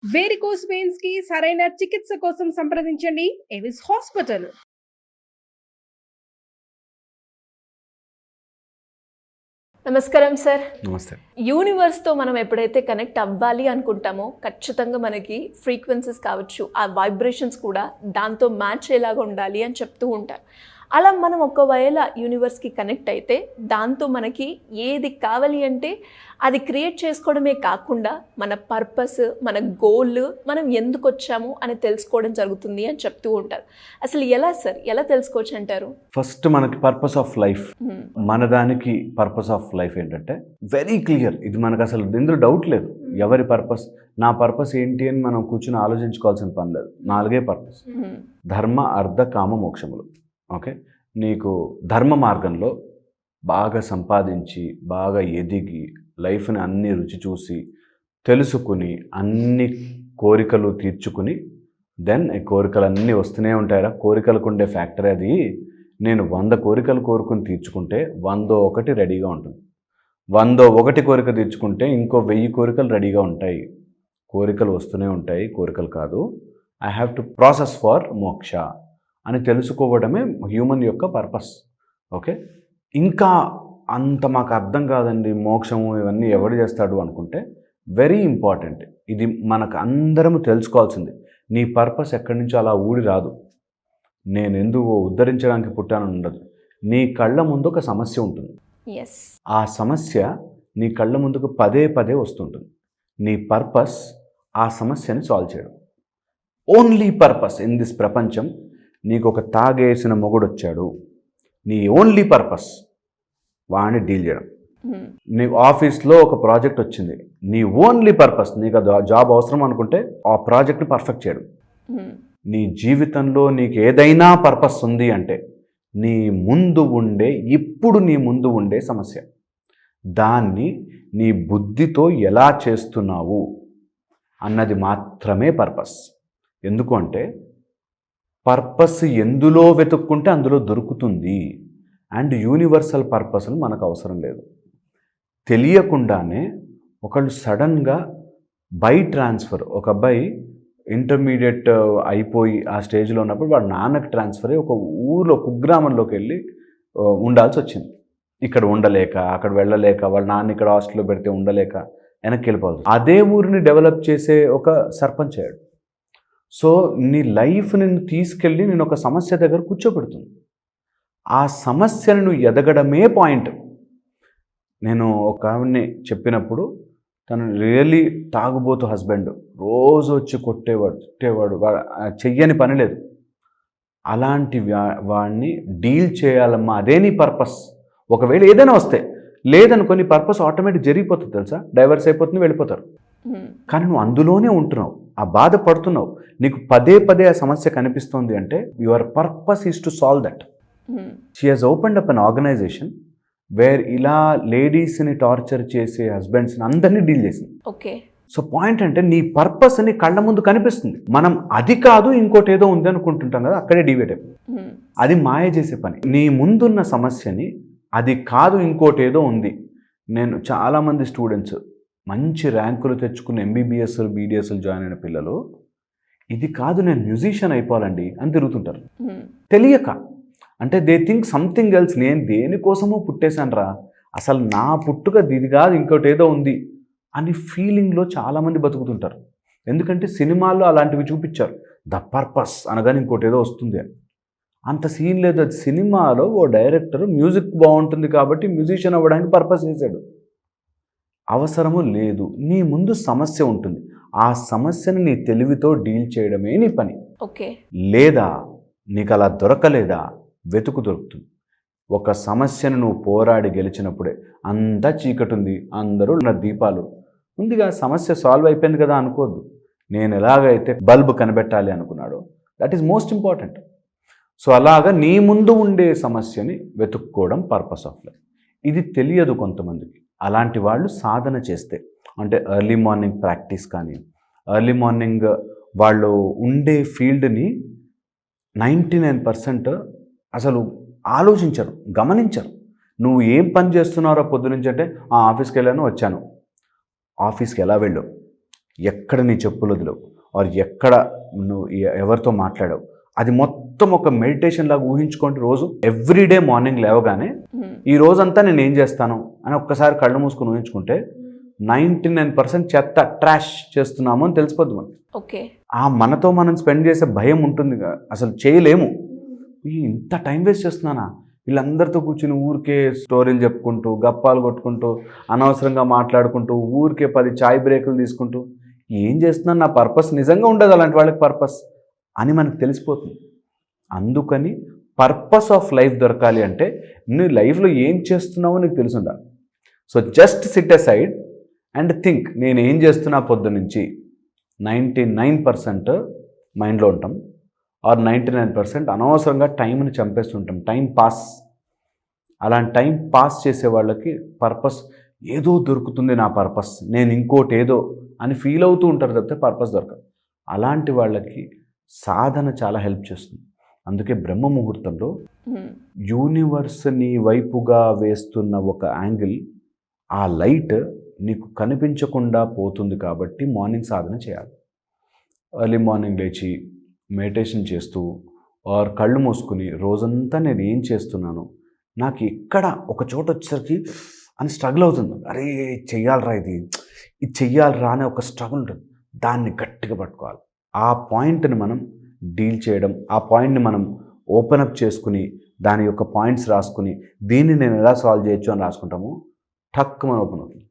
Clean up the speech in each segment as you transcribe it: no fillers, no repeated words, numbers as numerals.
Varicose veins కి సరైన చికిత్స కోసం సంప్రదించండి ఎవిస్ హాస్పిటల్. నమస్కారం సార్. నమస్తే. యూనివర్స్తో మనం ఎప్పుడైతే కనెక్ట్ అవ్వాలి అనుకుంటామో ఖచ్చితంగా మనకి ఫ్రీక్వెన్సీస్ కావచ్చు, ఆ వైబ్రేషన్స్ కూడా దాంతో మ్యాచ్ అయ్యేలాగా ఉండాలి అని చెప్తూ ఉంటారు. అలా మనం ఒకవేళ యూనివర్స్కి కనెక్ట్ అయితే దాంతో మనకి ఏది కావాలి అంటే అది క్రియేట్ చేసుకోవడమే కాకుండా మన పర్పస్, మన గోల్, మనం ఎందుకు వచ్చాము అని తెలుసుకోవడం జరుగుతుంది అని చెప్తూ ఉంటారు. అసలు ఎలా సార్, ఎలా తెలుసుకోవచ్చు అంటారు? ఫస్ట్ మనకి పర్పస్ ఆఫ్ లైఫ్, మన దానికి పర్పస్ ఆఫ్ లైఫ్ ఏంటంటే వెరీ క్లియర్. ఇది మనకు అసలు ఇందులో డౌట్ లేదు. ఎవరి పర్పస్, నా పర్పస్ ఏంటి అని మనం కూర్చుని ఆలోచించుకోవాల్సిన పని లేదు. 4 పర్పస్: ధర్మ, అర్థ, కామ, మోక్షములు. ఓకే, నీకు ధర్మ మార్గంలో బాగా సంపాదించి, బాగా ఎదిగి, లైఫ్ని అన్ని రుచి చూసి తెలుసుకుని, అన్ని కోరికలు తీర్చుకుని, దెన్ ఈ కోరికలు అన్నీ వస్తూనే ఉంటాయరా. కోరికలకు ఉండే ఫ్యాక్టరీ అది. నేను 100 కోరికలు కోరుకుని తీర్చుకుంటే 101 రెడీగా ఉంటుంది. 101 కోరిక తీర్చుకుంటే ఇంకో 1000 కోరికలు రెడీగా ఉంటాయి. కోరికలు వస్తూనే ఉంటాయి, కోరికలు కాదు. I have to process for మోక్ష అని తెలుసుకోవడమే హ్యూమన్ యొక్క పర్పస్. ఓకే, ఇంకా అంత మాకు అర్థం కాదండి మోక్షము ఇవన్నీ ఎవడు చేస్తాడు అనుకుంటే వెరీ ఇంపార్టెంట్. ఇది మనకు అందరము తెలుసుకోవాల్సింది. నీ పర్పస్ ఎక్కడి నుంచో అలా ఊడి రాదు. నేను ఎందుకు ఉద్ధరించడానికి పుట్టానని ఉండదు. నీ కళ్ళ ముందు ఒక సమస్య ఉంటుంది. ఆ సమస్య నీ కళ్ళ ముందుకు పదే పదే వస్తుంటుంది. నీ పర్పస్ ఆ సమస్యని సాల్వ్ చేయడం. ఓన్లీ పర్పస్ ఇన్ దిస్ ప్రపంచం. నీకు ఒక తాగేసిన మొగుడు వచ్చాడు, నీ ఓన్లీ పర్పస్ వాడిని డీల్ చేయడం. నీ ఆఫీస్లో ఒక ప్రాజెక్ట్ వచ్చింది, నీ ఓన్లీ పర్పస్, నీకు ఆ జాబ్ అవసరం అనుకుంటే ఆ ప్రాజెక్ట్ని పర్ఫెక్ట్ చేయడం. నీ జీవితంలో నీకు ఏదైనా పర్పస్ ఉంది అంటే నీ ముందు ఉండే, ఇప్పుడు నీ ముందు ఉండే సమస్య, దాన్ని నీ బుద్ధితో ఎలా చేస్తున్నావు అన్నది మాత్రమే పర్పస్. ఎందుకు అంటే పర్పస్ ఎందులో వెతుక్కుంటే అందులో దొరుకుతుంది. అండ్ యూనివర్సల్ పర్పస్ని మనకు అవసరం లేదు. తెలియకుండానే ఒకళ్ళు సడన్గా బై ట్రాన్స్ఫర్, ఒక అబ్బాయి ఇంటర్మీడియట్ అయిపోయి ఆ స్టేజ్లో ఉన్నప్పుడు వాడు నాన్నకి ట్రాన్స్ఫర్ అయ్యి ఒక ఊరిలో, కుగ్రామంలోకి వెళ్ళి ఉండాల్సి వచ్చింది. ఇక్కడ ఉండలేక, అక్కడ వెళ్ళలేక, వాళ్ళ నాన్న ఇక్కడ హాస్టల్లో పెడితే ఉండలేక వెనక్కి వెళ్ళిపోవాలి. అదే ఊరిని డెవలప్ చేసే ఒక సర్పంచ్ అయ్యాడు. సో నీ లైఫ్ నిన్ను తీసుకెళ్ళి నేను ఒక సమస్య దగ్గర కూర్చోబెడుతుంది. ఆ సమస్యను నువ్వు ఎదగడమే పాయింట్. నేను ఒక ఆవిడని చెప్పినప్పుడు, తను రియల్లీ తాగుబోతు హస్బెండ్, రోజు వచ్చి కొట్టేవాడు, చెయ్యని పని లేదు. అలాంటి వాడిని డీల్ చేయాలమ్మా, అదే నీ పర్పస్. ఒకవేళ ఏదైనా వస్తే లేదనుకో, నీ పర్పస్ ఆటోమేటిక్ జరిగిపోతుంది తెలుసా, డైవర్స్ అయిపోతుంది, వెళ్ళిపోతారు. కానీ నువ్వు అందులోనే ఉంటున్నావు, ఆ బాధ పడుతున్నావు, నీకు పదే పదే ఆ సమస్య కనిపిస్తుంది అంటే your purpose is to solve that. She has opened up an organisation where ఇలా లేడీస్ని టార్చర్ చేసే హస్బెండ్స్ని అందరినీ డీల్ చేసింది. ఓకే, సో పాయింట్ అంటే నీ పర్పస్ నీ కళ్ళ ముందు కనిపిస్తుంది. మనం అది కాదు ఇంకోటి ఏదో ఉంది అనుకుంటుంటాం కదా, అక్కడే డివేట్ అయిపోయింది. అది మాయ చేసే పని. నీ ముందున్న సమస్యని అది కాదు ఇంకోటి ఏదో ఉంది. నేను చాలామంది స్టూడెంట్స్ మంచి ర్యాంకులు తెచ్చుకున్న ఎంబీబీఎస్లు, బీడీఎస్లు జాయిన్ అయిన పిల్లలు ఇది కాదు నేను మ్యూజిషియన్ అయిపోవాలండి అని తిరుగుతుంటారు. తెలియక, అంటే దే థింక్ సంథింగ్ ఎల్స్. నేను దేనికోసమో పుట్టేశాను రా, అసలు నా పుట్టుక ఇది కాదు ఇంకోటి ఏదో ఉంది అని ఫీలింగ్లో చాలామంది బతుకుతుంటారు. ఎందుకంటే సినిమాల్లో అలాంటివి చూపించారు, ద పర్పస్ అనగానే ఇంకోటి ఏదో వస్తుంది అని. అంత సీన్ లేదు. అది సినిమాలో ఓ డైరెక్టర్ మ్యూజిక్ బాగుంటుంది కాబట్టి మ్యూజిషియన్ అవ్వడానికి పర్పస్ చేశాడు. అవసరము లేదు. నీ ముందు సమస్య ఉంటుంది, ఆ సమస్యను నీ తెలివితో డీల్ చేయడమే నీ పని. ఓకే, లేదా నీకు అలా దొరకలేదా, వెతుకు దొరుకుతుంది. ఒక సమస్యను నువ్వు పోరాడి గెలిచినప్పుడే, అంతా చీకటి ఉంది, అందరూ నా దీపాలు ఉందిగా, సమస్య సాల్వ్ అయిపోయింది కదా అనుకోద్దు. నేను ఎలాగైతే బల్బ్ కనిపెట్టాలి అనుకున్నాడో that is most important. So అలాగా నీ ముందు ఉండే సమస్యని వెతుక్కోవడం పర్పస్ ఆఫ్ లైఫ్. ఇది తెలియదు కొంతమందికి. అలాంటి వాళ్ళు సాధన చేస్తే, అంటే ఎర్లీ మార్నింగ్ ప్రాక్టీస్ కానీ, ఎర్లీ మార్నింగ్ వాళ్ళు ఉండే ఫీల్డ్ని 99% అసలు ఆలోచించరు, గమనించరు. నువ్వు ఏం పని చేస్తున్నారో పొద్దునుంచి అంటే ఆఫీస్కి వెళ్ళాను వచ్చాను, ఆఫీస్కి ఎలా వెళ్ళావు, ఎక్కడ నీ చెప్పులు వదిలేవు ఆర్ ఎక్కడ నువ్వు ఎవరితో మాట్లాడావు, అది మొత్తం ఒక మెడిటేషన్ లాగా ఊహించుకోండి. రోజు ఎవ్రీడే మార్నింగ్ లేవగానే ఈ రోజంతా నేను ఏం చేస్తాను అని ఒక్కసారి కళ్ళు మూసుకొని ఊహించుకుంటే 99% చెత్త ట్రాష్ చేస్తున్నాము అని తెలిసిపోద్ది మనకి. ఓకే. ఆ మనతో మనం స్పెండ్ చేసే భయం ఉంటుంది, అసలు చేయలేము. ఇంత టైం వేస్ట్ చేస్తున్నానా, వీళ్ళందరితో కూర్చుని ఊరికే స్టోరీలు చెప్పుకుంటూ గప్పాలు కొట్టుకుంటూ అనవసరంగా మాట్లాడుకుంటూ ఊరికే 10 చాయ్ బ్రేకులు తీసుకుంటూ ఏం చేస్తున్నాను, నా పర్పస్ నిజంగా ఉండదు అలాంటి వాళ్ళకి పర్పస్ అని మనకు తెలిసిపోతుంది. అందుకని పర్పస్ ఆఫ్ లైఫ్ దొరకాలి అంటే నువ్వు లైఫ్లో ఏం చేస్తున్నావో నీకు తెలిసి ఉండాలి. So just SIT a side and think, నేను ఏం చేస్తున్నా పొద్దు నుంచి. 99% మైండ్లో ఉంటాం ఆర్ 99% అనవసరంగా టైంని చంపేస్తుంటాం, టైం పాస్. అలాంటి టైం పాస్ చేసే వాళ్ళకి పర్పస్ ఏదో దొరుకుతుంది, నా పర్పస్ నేను ఇంకోటి ఏదో అని ఫీల్ అవుతూ ఉంటారు తప్పితే పర్పస్ దొరకదు. అలాంటి వాళ్ళకి సాధన చాలా హెల్ప్ చేస్తుంది. అందుకే బ్రహ్మ ముహూర్తంలో యూనివర్స్ని వైపుగా వేస్తున్న ఒక యాంగిల్, ఆ లైట్ నీకు కనిపించకుండా పోతుంది. కాబట్టి మార్నింగ్ సాధన చేయాలి. ఎర్లీ మార్నింగ్ లేచి మెడిటేషన్ చేస్తూ ఆర్ కళ్ళు మూసుకుని రోజంతా నేను ఏం చేస్తున్నాను, నాకు ఎక్కడ ఒక చోట వచ్చేసరికి అని స్ట్రగుల్ అవుతుంది, అరే చెయ్యాలరా ఇది చెయ్యాలరా అనే ఒక స్ట్రగుల్ ఉంటుంది, దాన్ని గట్టిగా పట్టుకోవాలి. ఆ పాయింట్ని మనం డీల్ చేయడం, ఆ పాయింట్ని మనం ఓపెన్ అప్ చేసుకుని దాని యొక్క పాయింట్స్ రాసుకుని దీన్ని నేను ఎలా సాల్వ్ చేయొచ్చు అని రాసుకుంటాము, ఠక్కుమని ఓపెన్ అవుతుంది.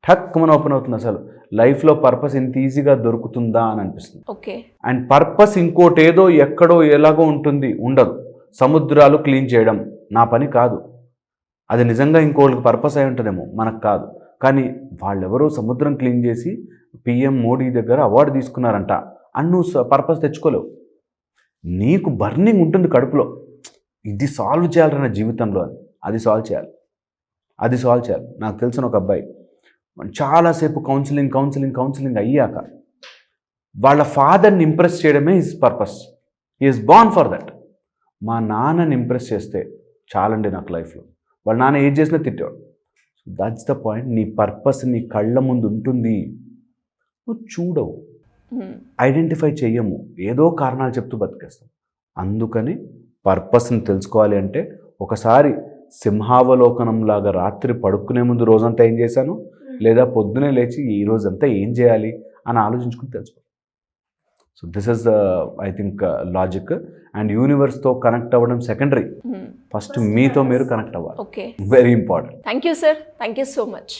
ఠక్కుమని ఓపెన్ అవుతుంది. అసలు లైఫ్లో పర్పస్ ఇంత ఈజీగా దొరుకుతుందా అని అనిపిస్తుంది. ఓకే. అండ్ పర్పస్ ఇంకోటి ఏదో ఎక్కడో ఎలాగో ఉంటుంది, ఉండదు. సముద్రాలు క్లీన్ చేయడం నా పని కాదు, అది నిజంగా ఇంకోళ్ళకి పర్పస్ అయి ఉంటుందేమో, మనకు కాదు. కానీ వాళ్ళెవరో సముద్రం క్లీన్ చేసి PM మోడీ దగ్గర అవార్డు తీసుకున్నారంట అని నువ్వు పర్పస్ తెచ్చుకోలేవు. నీకు బర్నింగ్ ఉంటుంది కడుపులో, ఇది సాల్వ్ చేయాలన్న జీవితంలో అని, అది సాల్వ్ చేయాలి. నాకు తెలిసిన ఒక అబ్బాయి చాలాసేపు కౌన్సిలింగ్ అయ్యాక వాళ్ళ ఫాదర్ని ఇంప్రెస్ చేయడమే his purpose. He is born for that. మా నాన్నని ఇంప్రెస్ చేస్తే చాలండి నాకు లైఫ్లో. వాళ్ళ నాన్న ఏం చేసినా తిట్టేవాడు. So that's the point. నీ పర్పస్ నీ కళ్ళ ముందు ఉంటుంది, నువ్వు చూడవు, ఐడెంటిఫై చెయ్యము, ఏదో కారణాలు చెప్తూ బతికేస్తాం. అందుకని పర్పస్ని తెలుసుకోవాలి అంటే ఒకసారి సింహావలోకనంలాగా రాత్రి పడుకునే ముందు రోజంతా ఏం చేశాను, లేదా పొద్దునే లేచి ఈ రోజంతా ఏం చేయాలి అని ఆలోచించుకుని తెలుసుకోవాలి. So this is I think logic. And యూనివర్స్తో కనెక్ట్ అవ్వడం సెకండరీ, ఫస్ట్ మీతో మీరు కనెక్ట్ అవ్వాలి. Okay. Very important. Thank you sir, thank you so much.